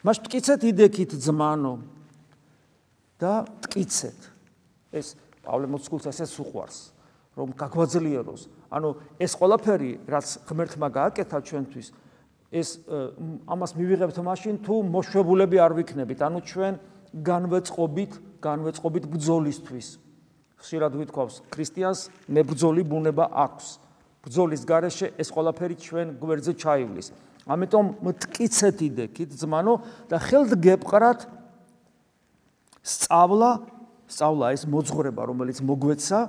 მას მტკიცეთ იდექით ძმანო და მტკიცეთ. ეს პავლე მოციქულს ესეც უყვარს, რომ გაგვაძლიეროს. ანუ ეს ყველაფერი, რაც ღმერთმა გააკეთა ჩვენთვის, ეს ამას მივიღებთ მაშინ თუ მოშვებულები არ ვიქნებით, ანუ ჩვენ განვეწყობით ბრძოლისთვის. ხშირად ვითქვავს, ქრისტიანს მებრძოლი ბუნება აქვს. ბრძოლის გარეშე ეს ყველაფერი ჩვენ გვერდზე ჩაივლის. ამიტომ მტკიცეთ იდექით ძმანო და ხელთ გეპყრათ სწავლა ეს მოძღვრება, რომელიც მოგვეცა,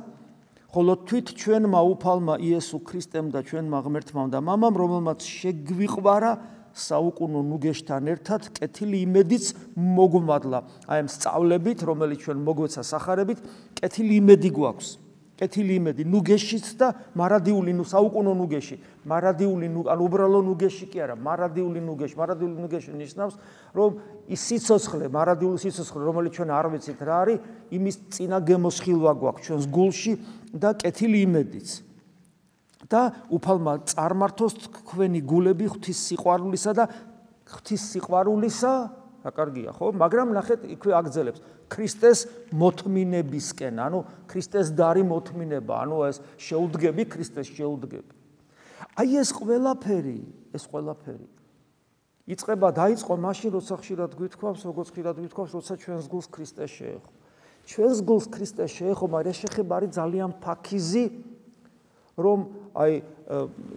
ხოლო თვით ჩვენმა უფალმა იესო ქრისტემ და ჩვენმა ღმერთმა და მამამ, რომელმაც შეგვიყვარა საუკუნო ნუგეშთან ერთად კეთილი იმედიც მოგვმადლა. აი ამ სწავლებით, რომელიც ჩვენ მოგვეცა სახარებით, კეთილი იმედი გვაქვს. კეთილი იმედი ნუგეშიც და მარადიული საუკუნო ნუგეში. მარადიული ანუ უბრალო ნუგეში კი არა, მარადიული ნუგეში ნიშნავს, რომ ის სიცოცხლე, მარადიული სიცოცხლე, რომელიც ჩვენ არ ვიცით რა არის, იმის წინა გემოსხილვა გვაქვს ჩვენს გულში და კეთილი იმედიც. და უფალმა წარმართოს თქვენი გულები ღვთის სიყვარულისა და ღვთის სიყვარულისა, რა კარგია, ხო? მაგრამ ნახეთ, იქვე აგძელებს ქრისტეს მოთმინებისკენ, ანუ ქრისტეს დარი მოთმინება, ანუ ეს შეუდგები, ქრისტეს შეუდგები. აი ეს ყველაფერი დაიწყო მაშინ, როცა ხშირად გვითქვავს, როცა ჩვენს გულს ქრისტე შეეხო. ჩვენს გულს ქრისტე შეეხო, მაგრამ ეს შეხება არის ძალიან ფაქიზი, რომ აი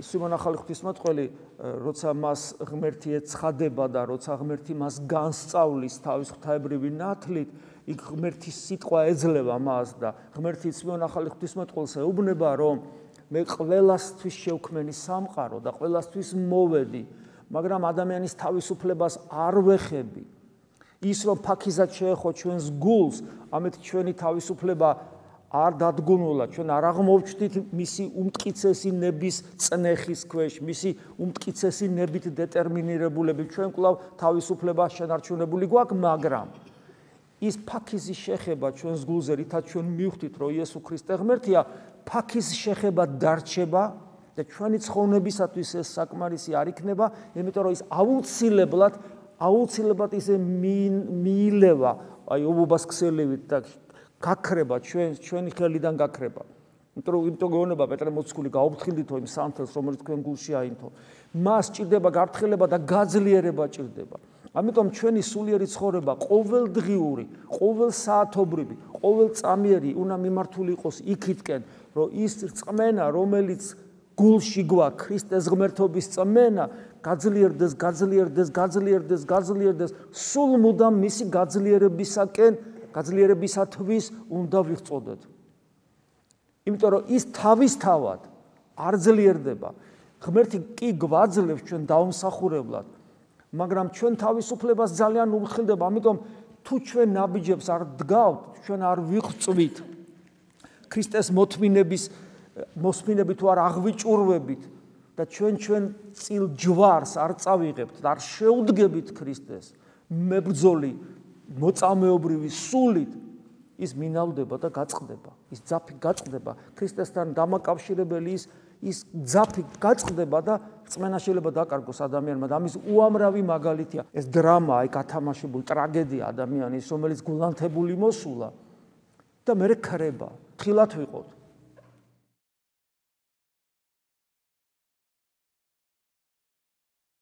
სიმონ ახალი ღვთისმოწყალე, როცა მას ღმერთი ეცხადება და როცა ღმერთი მას განსწავლის თავის ღვთაებრივი ნათლით, იქ ღმერთის სიტყვა ეძლევა მას და ღმერთი სიმონ ახალი ღვთისმოწყალეს ეუბნება, რომ მე ყველასთვის შევქმენი სამყარო და ყველასთვის მოვედი, მაგრამ ადამიანის თავისუფლებას არ ვეხები. ის რომ ფაქიზად შეეხო ჩვენს გულს, ამით ჩვენი თავისუფლება არ დადგუნულა, ჩვენ არ აღმოვჩნდით მისი უმტკიცესი ნების წნეხის ქვეშ, მისი უმტკიცესი ნებით დეტერმინირებულები, ჩვენ კვლავ თავისუფლება შენარჩუნებული გვაქვს, მაგრამ ის ფაქიზი შეხება ჩვენს გულზე, რითაც ჩვენ მივხვდით, რომ იესო ქრისტე ღმერთია, ფაქიზ შეხება დარჩება და ჩვენი ცხოვრებისათვის ეს საკმარისი არ იქნება, იმიტომ რომ ის აუცილებლად ისე მიილევა, აი ობობას ქსელივით და გაქრება ჩვენი ხელიდან გაქრება. იმიტომ გეუბნება პეტრე მოციქული გაუფრთხილდითო იმ სამთელს, რომელიც თქვენ გულში აინთო. მას ჭირდება გაფრთხილება და გაძლიერება ჭირდება. ამიტომ ჩვენი სულიერი ცხოვრება, ყოველდღიური, ყოველსაათობრივი, ყოველწამიერი უნდა მიმართული იყოს იქითკენ, რომ ის რწმენა, რომელიც გულში გვაქვს, ქრისტეს ღმერთობის წმენა, გაძლიერდეს, სულ მუდამ მისი გაძლიერებისათვის უნდა ვიღწოდეთ. იმიტომ რომ ის თავისთავად არ ძლიერდება. ღმერთი კი გვაძლევს ჩვენ დაუმსახურებლად, მაგრამ ჩვენ თავისუფლებას ძალიან უხილდება. ამიტომ თუ ჩვენ ნაბიჯებს არ დგავთ, ჩვენ არ ვიღწვით ქრისტეს მოსმინებით თუ არ აღვიჭურვებით და ჩვენ წილ ჯვარს არ წავიღებთ და არ შეუდგებით ქრისტეს მებრძოლი მოწამეობრივი სულით, ის მინავდება და გაწყდება. ის ძაფი გაწყდება ქრისტესთან დამაკავშირებელი, ის ძაფი გაწყდება და რწმენა შეიძლება დაკარგოს ადამიანმა და ამის უამრავი მაგალითია. ეს დრამა, აი გათამაშებული ტრაგედია ადამიანის, რომელიც გულანთებული მოსულა და მერე ქრება. თხილად ვიყოთ.